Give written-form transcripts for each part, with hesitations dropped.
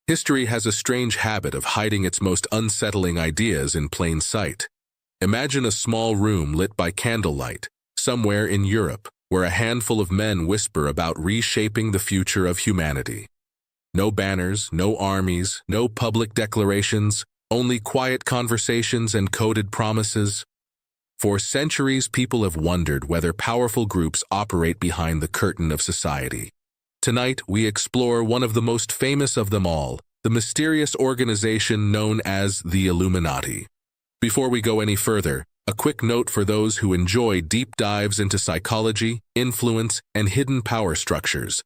History has a strange habit of hiding its most unsettling ideas in plain sight. Imagine a small room lit by candlelight, somewhere in Europe, where a handful of men whisper about reshaping the future of humanity. No banners, no armies, no public declarations, only quiet conversations and coded promises. For centuries, people have wondered whether powerful groups operate behind the curtain of society. Tonight, we explore one of the most famous of them all, the mysterious organization known as the Illuminati. Before we go any further, a quick note for those who enjoy deep dives into psychology, influence, and hidden power structures.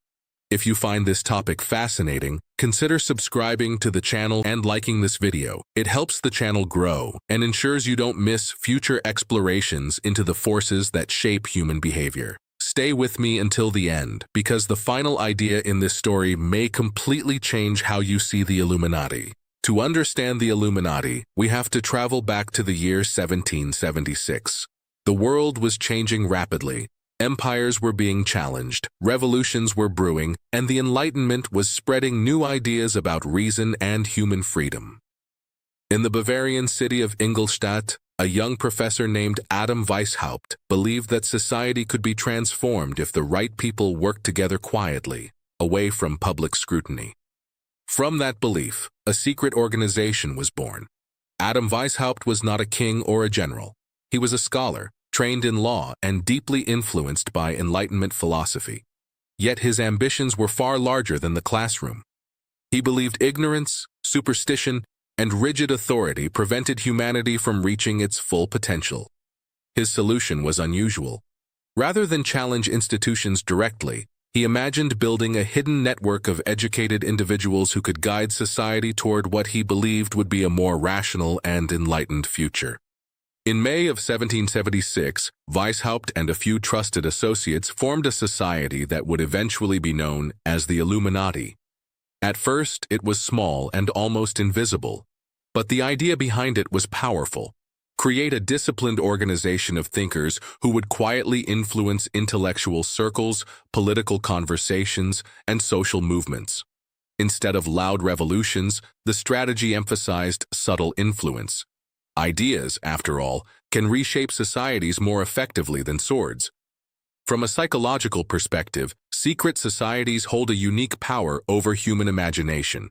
If you find this topic fascinating, consider subscribing to the channel and liking this video. It helps the channel grow and ensures you don't miss future explorations into the forces that shape human behavior. Stay with me until the end, because the final idea in this story may completely change how you see the Illuminati. To understand the Illuminati, we have to travel back to the year 1776. The world was changing rapidly. Empires were being challenged, revolutions were brewing, and the Enlightenment was spreading new ideas about reason and human freedom. In the Bavarian city of Ingolstadt, a young professor named Adam Weishaupt believed that society could be transformed if the right people worked together quietly, away from public scrutiny. From that belief, a secret organization was born. Adam Weishaupt was not a king or a general. He was a scholar, trained in law and deeply influenced by Enlightenment philosophy. Yet his ambitions were far larger than the classroom. He believed ignorance, superstition, and rigid authority prevented humanity from reaching its full potential. His solution was unusual. Rather than challenge institutions directly, he imagined building a hidden network of educated individuals who could guide society toward what he believed would be a more rational and enlightened future. In May of 1776, Weishaupt and a few trusted associates formed a society that would eventually be known as the Illuminati. At first, it was small and almost invisible, but the idea behind it was powerful. Create a disciplined organization of thinkers who would quietly influence intellectual circles, political conversations, and social movements. Instead of loud revolutions, the strategy emphasized subtle influence. Ideas, after all, can reshape societies more effectively than swords. From a psychological perspective, secret societies hold a unique power over human imagination.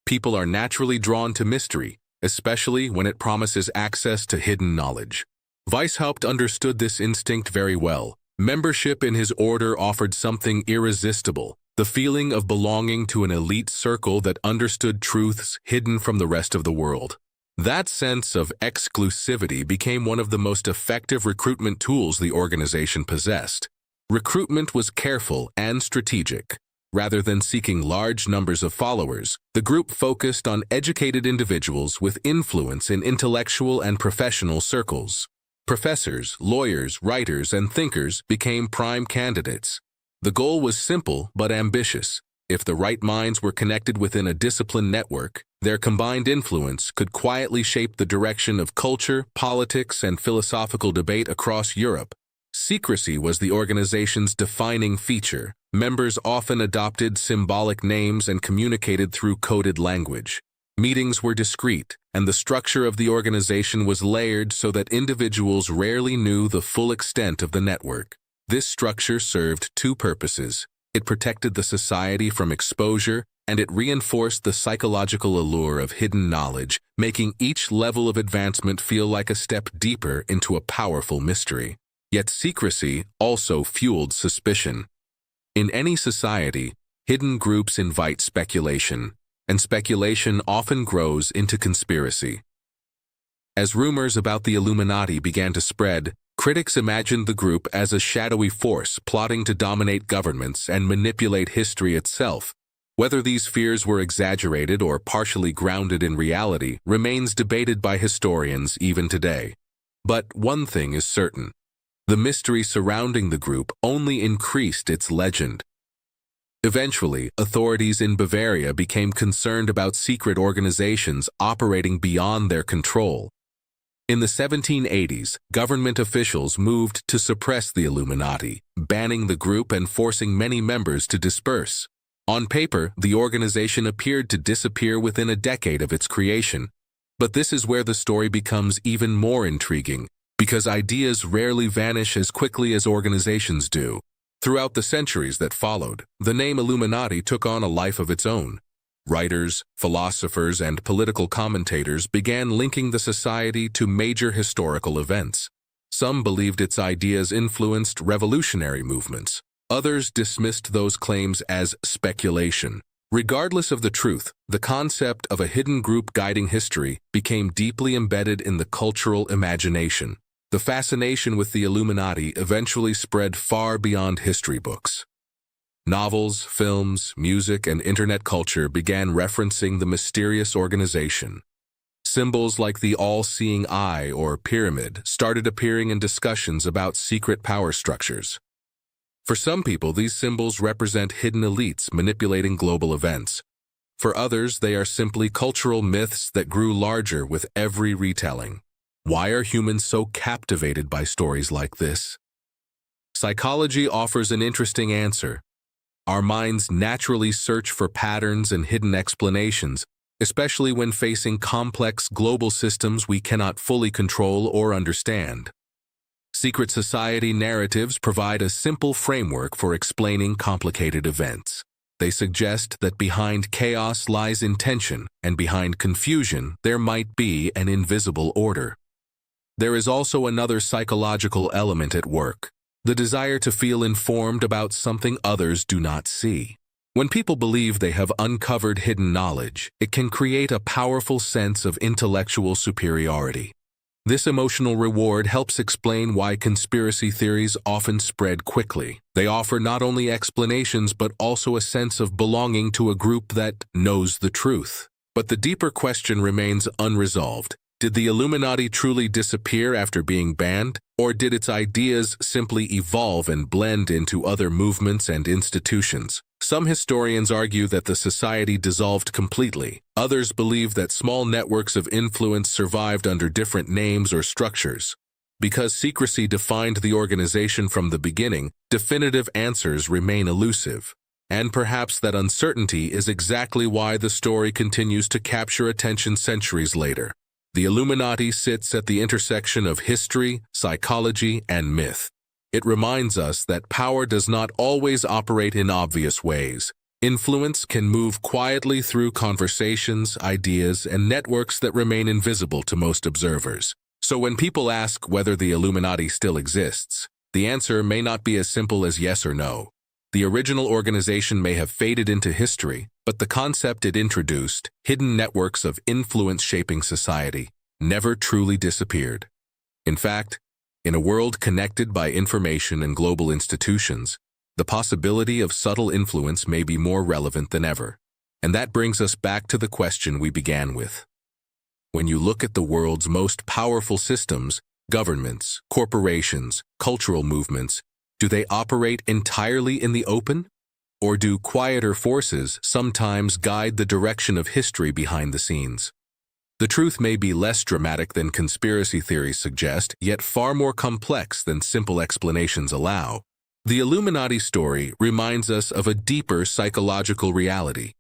People are naturally drawn to mystery, especially when it promises access to hidden knowledge. Weishaupt understood this instinct very well. Membership in his order offered something irresistible, the feeling of belonging to an elite circle that understood truths hidden from the rest of the world. That sense of exclusivity became one of the most effective recruitment tools the organization possessed. Recruitment was careful and strategic. Rather than seeking large numbers of followers, the group focused on educated individuals with influence in intellectual and professional circles. Professors, lawyers, writers, and thinkers became prime candidates. The goal was simple but ambitious. If the right minds were connected within a disciplined network, their combined influence could quietly shape the direction of culture, politics, and philosophical debate across Europe. Secrecy was the organization's defining feature. Members often adopted symbolic names and communicated through coded language. Meetings were discreet, and the structure of the organization was layered so that individuals rarely knew the full extent of the network. This structure served two purposes. It protected the society from exposure, and it reinforced the psychological allure of hidden knowledge, making each level of advancement feel like a step deeper into a powerful mystery. Yet secrecy also fueled suspicion. In any society, hidden groups invite speculation, and speculation often grows into conspiracy. As rumors about the Illuminati began to spread, critics imagined the group as a shadowy force plotting to dominate governments and manipulate history itself. Whether these fears were exaggerated or partially grounded in reality remains debated by historians even today. But one thing is certain: the mystery surrounding the group only increased its legend. Eventually, authorities in Bavaria became concerned about secret organizations operating beyond their control. In the 1780s, government officials moved to suppress the Illuminati, banning the group and forcing many members to disperse. On paper, the organization appeared to disappear within a decade of its creation. But this is where the story becomes even more intriguing, because ideas rarely vanish as quickly as organizations do. Throughout the centuries that followed, the name Illuminati took on a life of its own. Writers, philosophers, and political commentators began linking the society to major historical events. Some believed its ideas influenced revolutionary movements. Others dismissed those claims as speculation. Regardless of the truth, the concept of a hidden group guiding history became deeply embedded in the cultural imagination. The fascination with the Illuminati eventually spread far beyond history books. Novels, films, music, and internet culture began referencing the mysterious organization. Symbols like the all-seeing eye or pyramid started appearing in discussions about secret power structures. For some people, these symbols represent hidden elites manipulating global events. For others, they are simply cultural myths that grew larger with every retelling. Why are humans so captivated by stories like this? Psychology offers an interesting answer. Our minds naturally search for patterns and hidden explanations, especially when facing complex global systems we cannot fully control or understand. Secret society narratives provide a simple framework for explaining complicated events. They suggest that behind chaos lies intention, and behind confusion there might be an invisible order. There is also another psychological element at work: the desire to feel informed about something others do not see. When people believe they have uncovered hidden knowledge, it can create a powerful sense of intellectual superiority. This emotional reward helps explain why conspiracy theories often spread quickly. They offer not only explanations but also a sense of belonging to a group that knows the truth. But the deeper question remains unresolved. Did the Illuminati truly disappear after being banned, or did its ideas simply evolve and blend into other movements and institutions? Some historians argue that the society dissolved completely. Others believe that small networks of influence survived under different names or structures. Because secrecy defined the organization from the beginning, definitive answers remain elusive. And perhaps that uncertainty is exactly why the story continues to capture attention centuries later. The Illuminati sits at the intersection of history, psychology, and myth. It reminds us that power does not always operate in obvious ways. Influence can move quietly through conversations, ideas, and networks that remain invisible to most observers. So when people ask whether the Illuminati still exists, the answer may not be as simple as yes or no. The original organization may have faded into history, but the concept it introduced, hidden networks of influence shaping society, never truly disappeared. In fact, in a world connected by information and global institutions, the possibility of subtle influence may be more relevant than ever. And that brings us back to the question we began with. When you look at the world's most powerful systems, governments, corporations, cultural movements, do they operate entirely in the open? Or do quieter forces sometimes guide the direction of history behind the scenes? The truth may be less dramatic than conspiracy theories suggest, yet far more complex than simple explanations allow. The Illuminati story reminds us of a deeper psychological reality.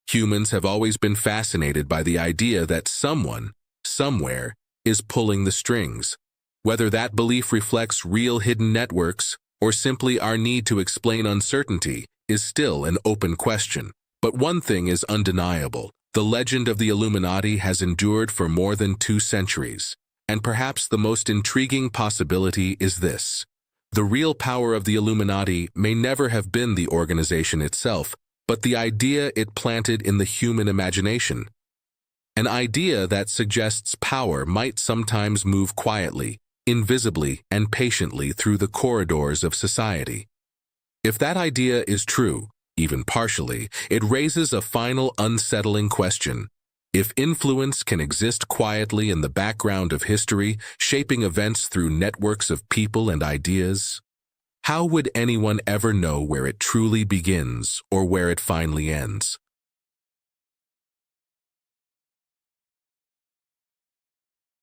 Humans have always been fascinated by the idea that someone, somewhere, is pulling the strings. Whether that belief reflects real hidden networks or simply our need to explain uncertainty is still an open question. But one thing is undeniable. The legend of the Illuminati has endured for more than 2 centuries. And perhaps the most intriguing possibility is this. The real power of the Illuminati may never have been the organization itself, but the idea it planted in the human imagination. An idea that suggests power might sometimes move quietly, invisibly, and patiently through the corridors of society. If that idea is true, even partially, it raises a final unsettling question. If influence can exist quietly in the background of history, shaping events through networks of people and ideas, how would anyone ever know where it truly begins or where it finally ends?